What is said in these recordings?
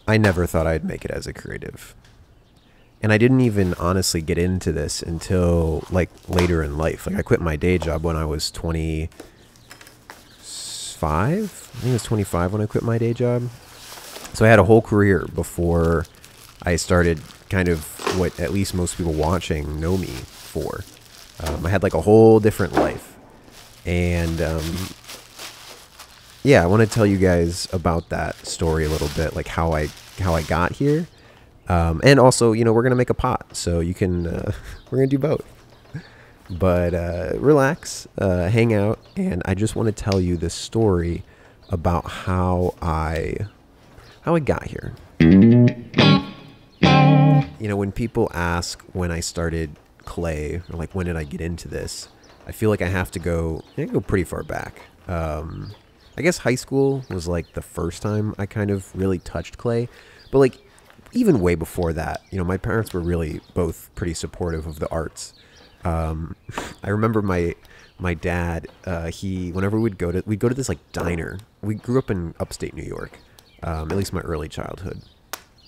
I never thought I'd make it as a creative. And I didn't even honestly get into this until like later in life. Like I quit my day job when I was 25. I think it was 25 when I quit my day job. So I had a whole career before I started kind of what at least most people watching know me for. I had like a whole different life. And yeah, I want to tell you guys about that story a little bit, like how I got here. And also, you know, we're going to make a pot, so you can, we're going to do both. But relax, hang out, and I just want to tell you this story about how I got here. You know, when people ask when I started clay, or like when did I get into this, I feel like I have to go pretty far back. I guess high school was like the first time I kind of really touched clay, but like even way before that, you know, my parents were really both pretty supportive of the arts. I remember my dad, whenever we'd go to this like diner. We grew up in upstate New York, at least my early childhood.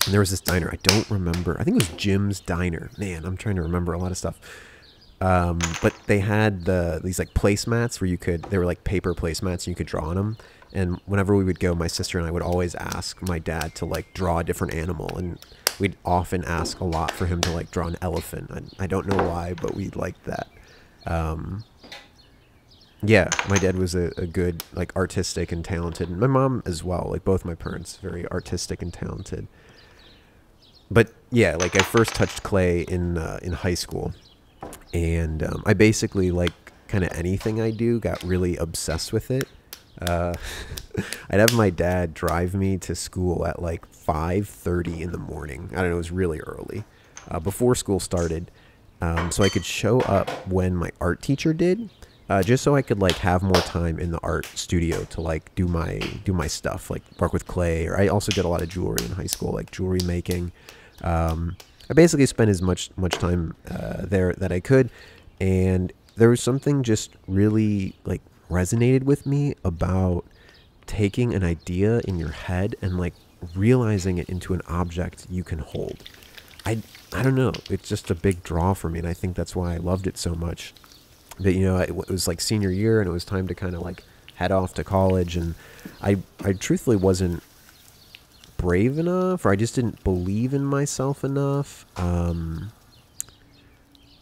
And there was this diner. I don't remember. I think it was Jim's Diner. Man, I'm trying to remember a lot of stuff. But they had these like placemats where they were like paper placemats and you could draw on them. And whenever we would go, my sister and I would always ask my dad to like draw a different animal. And we'd often ask a lot for him to like draw an elephant. I don't know why, but we liked that. Yeah, my dad was a good, like, artistic and talented. And my mom as well. Like, both my parents, very artistic and talented. But yeah, like I first touched clay in high school. And I basically, like, kind of anything I do, got really obsessed with it. I'd have my dad drive me to school at like 5:30 in the morning. I don't know, it was really early, before school started, so I could show up when my art teacher did, just so I could like have more time in the art studio to like do my stuff, like work with clay. Or I also did a lot of jewelry in high school, like jewelry making. I basically spent as much time there that I could, and there was something just really like resonated with me about taking an idea in your head and like realizing it into an object you can hold. I don't know, it's just a big draw for me, and I think that's why I loved it so much. But you know, it was like senior year and it was time to kind of like head off to college, and I truthfully wasn't brave enough, or I just didn't believe in myself enough.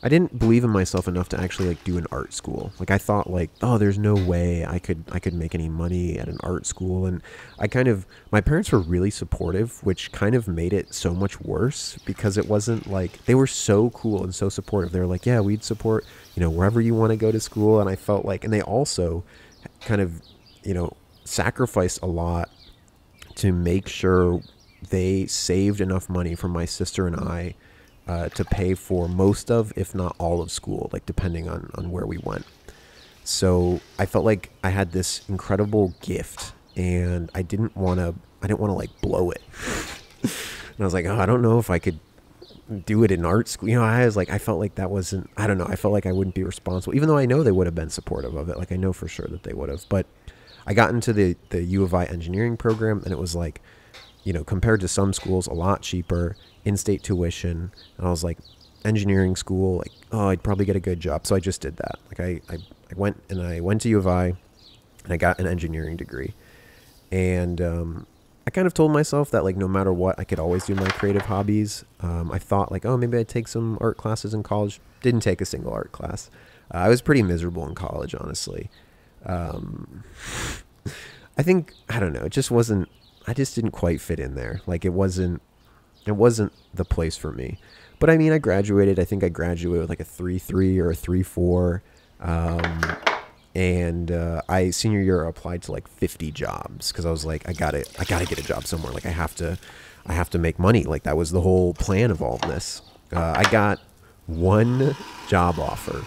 I didn't believe in myself enough to actually like do an art school. Like I thought like, oh, there's no way I could make any money at an art school. And my parents were really supportive, which kind of made it so much worse, because it wasn't like, they were so cool and so supportive. They were like, yeah, we'd support, you know, wherever you want to go to school. And I felt like, and they also kind of, you know, sacrificed a lot to make sure they saved enough money for my sister and I to pay for most of, if not all of school, like depending on where we went. So I felt like I had this incredible gift, and I didn't want to like blow it. And I was like, oh, I don't know if I could do it in art school. You know, I felt like that wasn't, I don't know. I felt like I wouldn't be responsible, even though I know they would have been supportive of it. Like I know for sure that they would have, but I got into the U of I engineering program, and it was like, you know, compared to some schools, a lot cheaper, in-state tuition. And I was like, engineering school, like, oh, I'd probably get a good job. So I just did that. Like I went to U of I, and I got an engineering degree. And I kind of told myself that like no matter what, I could always do my creative hobbies. I thought like, oh, maybe I'd take some art classes in college. Didn't take a single art class. I was pretty miserable in college, honestly. I think, I don't know, it just wasn't, I just didn't quite fit in there. Like it wasn't the place for me. But I mean, I graduated. I think I graduated with like a 3.3 or a 3.4. And senior year I applied to like 50 jobs, because I was like, I gotta get a job somewhere. Like I have to make money. Like that was the whole plan of all of this. I got one job offer,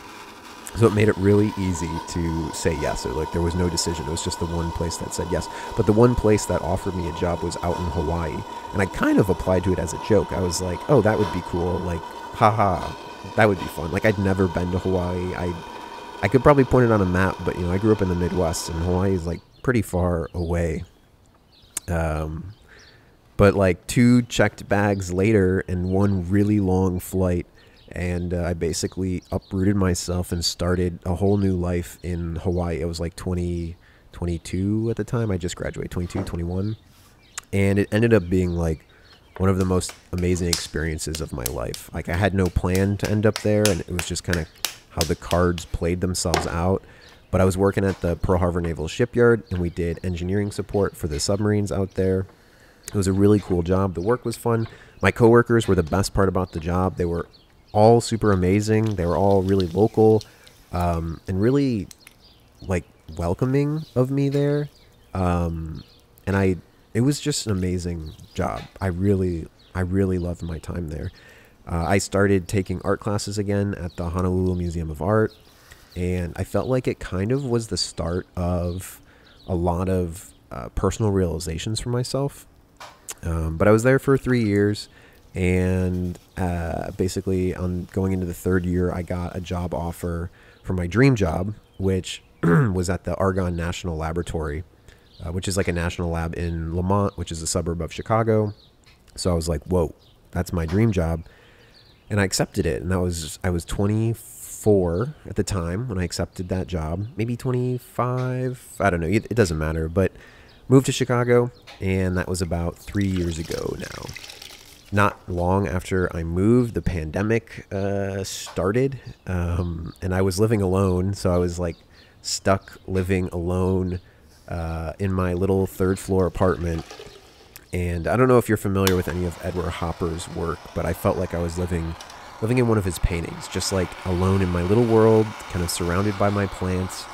so it made it really easy to say yes. Like there was no decision. It was just the one place that said yes. But the one place that offered me a job was out in Hawaii. And I kind of applied to it as a joke. I was like, oh, that would be cool. Like, haha, that would be fun. Like I'd never been to Hawaii. I could probably point it on a map, but you know, I grew up in the Midwest, and Hawaii is like pretty far away. But like 2 checked bags later and 1 really long flight, and I basically uprooted myself and started a whole new life in Hawaii. It was like 2022 at the time. I just graduated, 22, 21. And it ended up being like one of the most amazing experiences of my life. Like I had no plan to end up there, and it was just kind of how the cards played themselves out. But I was working at the Pearl Harbor Naval Shipyard, and we did engineering support for the submarines out there. It was a really cool job. The work was fun. My coworkers were the best part about the job. They were all super amazing. They were all really local, and really like welcoming of me there. And it was just an amazing job. I really loved my time there. I started taking art classes again at the Honolulu Museum of Art, and I felt like it kind of was the start of a lot of personal realizations for myself. But I was there for 3 years, and basically on going into the 3rd year, I got a job offer for my dream job, which was at the Argonne National Laboratory, which is like a national lab in Lamont, which is a suburb of Chicago. So I was like, whoa, that's my dream job. And I accepted it. And I was 24 at the time when I accepted that job, maybe 25. I don't know. It doesn't matter. But moved to Chicago, and that was about 3 years ago now. Not long after I moved, the pandemic started, and I was living alone. So I was like stuck living alone in my little 3rd floor apartment. And I don't know if you're familiar with any of Edward Hopper's work, but I felt like I was living in one of his paintings, just like alone in my little world, kind of surrounded by my plants,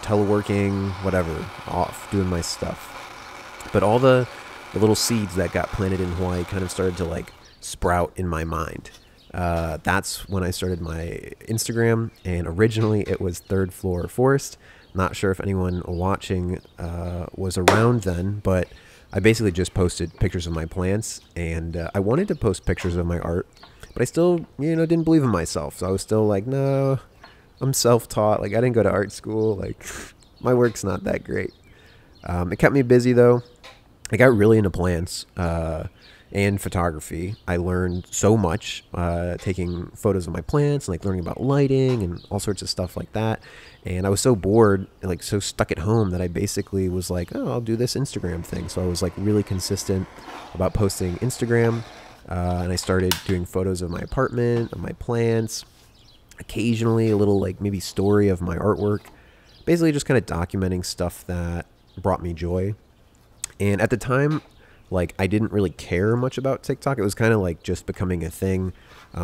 teleworking, whatever, off doing my stuff. But all the little seeds that got planted in Hawaii kind of started to like sprout in my mind. That's when I started my Instagram, and originally it was Third Floor Forest. Not sure if anyone watching was around then, but I basically just posted pictures of my plants, and I wanted to post pictures of my art, but I still, didn't believe in myself. So I was still like, no, I'm self-taught. Like, I didn't go to art school. Like, my work's not that great. It kept me busy, though. I got really into plants and photography. I learned so much taking photos of my plants, and like learning about lighting and all sorts of stuff like that. And I was so bored, like so stuck at home, that I basically was like, oh, I'll do this Instagram thing. So I was like really consistent about posting Instagram, and I started doing photos of my apartment, of my plants, occasionally a little like maybe story of my artwork, basically just kind of documenting stuff that brought me joy. And at the time, like, I didn't really care much about TikTok. It was kind of like just becoming a thing.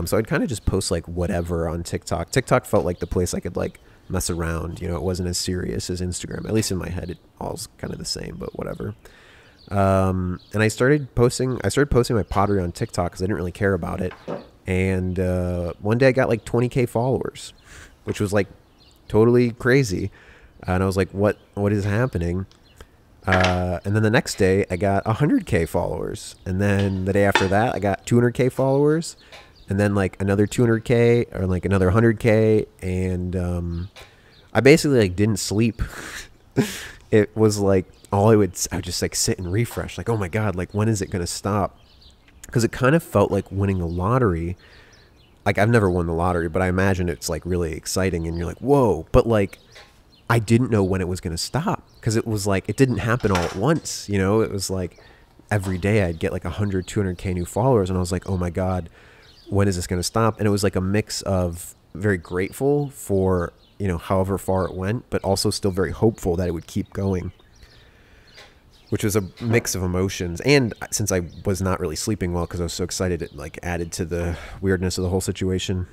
So I'd kind of just post like whatever on TikTok. TikTok felt like the place I could like mess around. It wasn't as serious as Instagram. At least in my head, it all's kind of the same, but whatever. And I started posting my pottery on TikTok because I didn't really care about it. And one day I got like 20K followers, which was like totally crazy. And I was like, what is happening? And then the next day I got 100K followers. And then the day after that, I got 200K followers. And then like another 200K, or like another 100K. And I basically like didn't sleep. It was like I would just like sit and refresh. Like, oh my God, like when is it going to stop? Because it kind of felt like winning the lottery. Like, I've never won the lottery, but I imagine it's like really exciting and you're like, whoa. But like, I didn't know when it was going to stop, because it was like, it didn't happen all at once. It was like every day I'd get like 100, 200K new followers. And I was like, oh my God, when is this going to stop? And it was like a mix of very grateful for, however far it went, but also still very hopeful that it would keep going, which was a mix of emotions. And since I was not really sleeping well because I was so excited, it like added to the weirdness of the whole situation.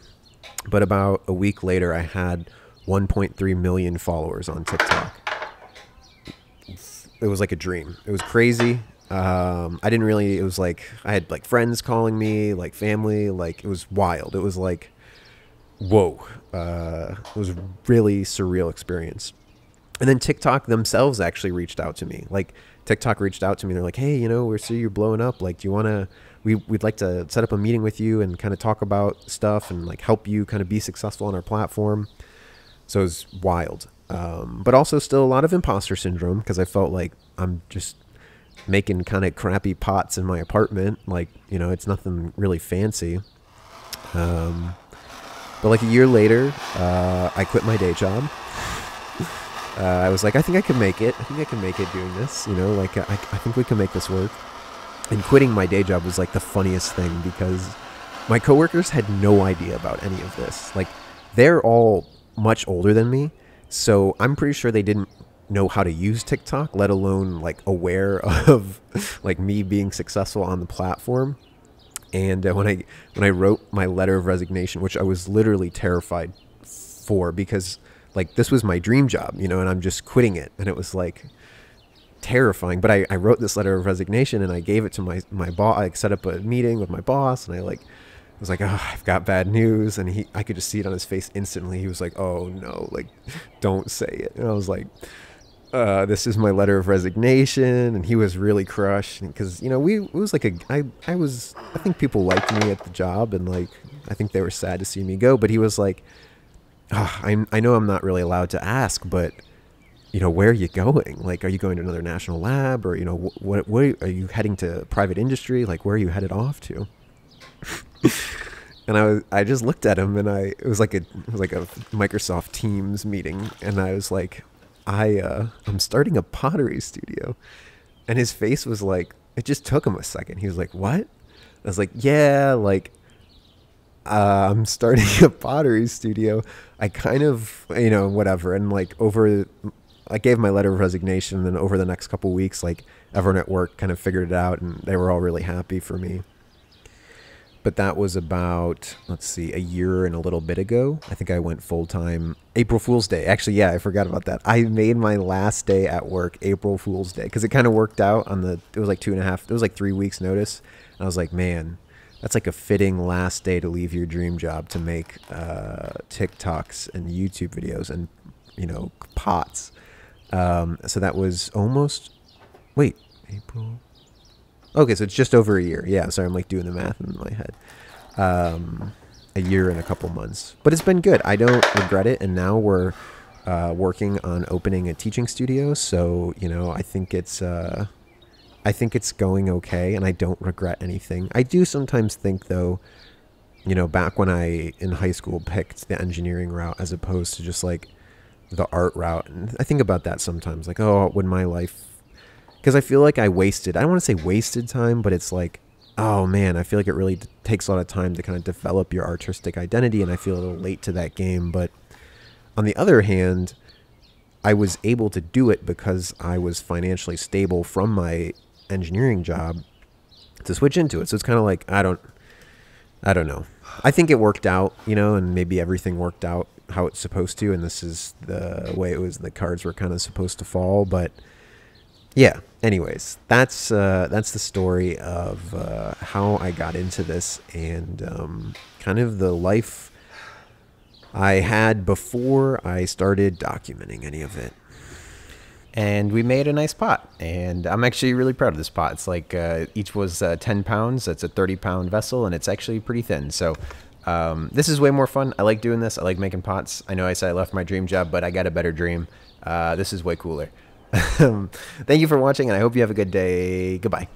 But about a week later, I had 1.3 million followers on TikTok. It was like a dream. It was crazy. It was like, I had like friends calling me, like family, like it was wild. It was like, whoa. It was a really surreal experience. And then TikTok themselves actually reached out to me. Like, TikTok reached out to me. They're like, hey, we see you're blowing up. Like, do you want to, we'd like to set up a meeting with you and kind of talk about stuff and like help you kind of be successful on our platform. So it was wild. But also still a lot of imposter syndrome, because I felt like I'm just making kind of crappy pots in my apartment. Like, you know, it's nothing really fancy. But like a year later, I quit my day job. I was like, I think I can make it. I think I can make it doing this. You know, like I think we can make this work. And quitting my day job was like the funniest thing because my coworkers had no idea about any of this. Like, they're all much older than me, so I'm pretty sure they didn't know how to use TikTok, let alone like aware of like me being successful on the platform. And when I wrote my letter of resignation, which I was literally terrified for because like this was my dream job, you know, and I'm just quitting it, and it was like terrifying. But I wrote this letter of resignation and I gave it to my boss. I set up a meeting with my boss, and I was like, oh, I've got bad news. And I could just see it on his face instantly. He was like, oh no, like, don't say it. And I was like, this is my letter of resignation. And he was really crushed because, you know, it was like I think people liked me at the job, and like, I think they were sad to see me go. But he was like, oh, I know I'm not really allowed to ask, but you know, where are you going? Like, are you going to another national lab, or, you know, what are you heading to private industry? Like, where are you headed off to? And I just looked at him, and it was like a Microsoft Teams meeting, and I was like, I'm starting a pottery studio. And his face was like, it just took him a second. He was like, what? I was like, yeah, like, I'm starting a pottery studio. I kind of, you know, whatever. And like I gave my letter of resignation, and then over the next couple weeks, like, everyone at work kind of figured it out, and they were all really happy for me. But that was about, let's see, a year and a little bit ago. I think I went full-time April Fool's Day. Actually, yeah, I forgot about that. I made my last day at work April Fool's Day because it kind of worked out it was like 2.5, it was like 3 weeks notice. And I was like, man, that's like a fitting last day to leave your dream job to make TikToks and YouTube videos and, you know, pots. So that was April. Okay, so it's just over a year. Yeah, sorry, I'm like doing the math in my head. A year and a couple months. But it's been good. I don't regret it. And now we're working on opening a teaching studio. So, you know, I think it's going okay, and I don't regret anything. I do sometimes think, though, you know, back when I, in high school, picked the engineering route as opposed to just like the art route. And I think about that sometimes, like, oh, would my life... Because I feel like I don't want to say wasted time, but it's like, oh man, I feel like it really takes a lot of time to kind of develop your artistic identity, and I feel a little late to that game. But on the other hand, I was able to do it because I was financially stable from my engineering job to switch into it. So it's kind of like, I don't know. I think it worked out, you know, and maybe everything worked out how it's supposed to, and this is the way it was, the cards were kind of supposed to fall. But yeah, anyways, that's the story of how I got into this, and kind of the life I had before I started documenting any of it. And we made a nice pot, and I'm actually really proud of this pot. It's like each was 10 pounds. It's a 30-pound vessel, and it's actually pretty thin. So this is way more fun. I like doing this. I like making pots. I know I said I left my dream job, but I got a better dream. This is way cooler. Thank you for watching, and I hope you have a good day. Goodbye.